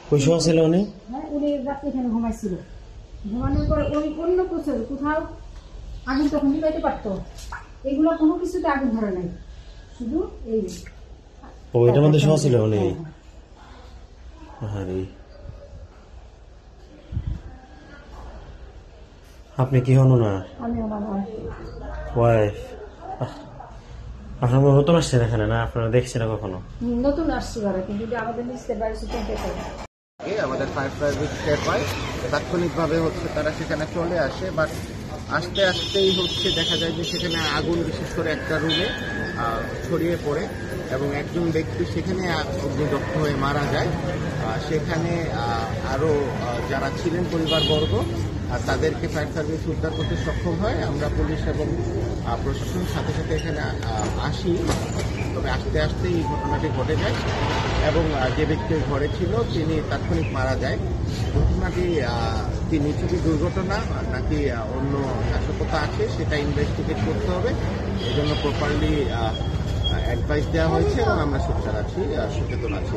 কইসো ছিল উনি? উনি রাত্রে এখানে ঘুমাইছিল, ঘুমানোর পর উনি অন্য কোথাও আগুন তখন নিবাইতে পারতো, এগুলো কোনো কিছুতে আগুন ধরে নাই, শুধু এই এটার মধ্যে শোয়া ছিল উনি। আপনি কি হন না? আমি আমার ওয়াইফ। আপনার নতুন আসছেন এখানে না? আপনারা দেখছেন না কখনো? নতুন আসছি ঘরে, কিন্তু আমাদের নিচে বাড়ি আমাদের ফায়ার সার্ভিস টের পায়, তাৎক্ষণিকভাবে তারা সেখানে চলে আসে। বাট আস্তে আস্তেই দেখা যায় যে সেখানে আগুন বিশেষ করে একটা রুমে ছড়িয়ে পড়ে এবং একজন ব্যক্তি সেখানে অগ্নিদগ্ধ হয়ে মারা যায়। সেখানে আরও যারা ছিলেন পরিবারবর্গ তাদেরকে ফায়ার সার্ভিস উদ্ধার করতে সক্ষম হয়। আমরা পুলিশ এবং প্রশাসন সাথে সাথে এখানে আসি, তবে আস্তে আস্তে এই ঘটনাটি ঘটে যায় এবং যে ব্যক্তি ঘরে ছিল তিনি তাৎক্ষণিক মারা যায়। ঘটনাটি কি নিছকই দুর্ঘটনা নাকি অন্য নাশকতা আছে সেটা ইনভেস্টিগেট করতে হবে, এই জন্য প্রপারলি অ্যাডভাইস দেওয়া হয়েছে এবং আমরা সোচ্চার আছি, সচেতন আছি।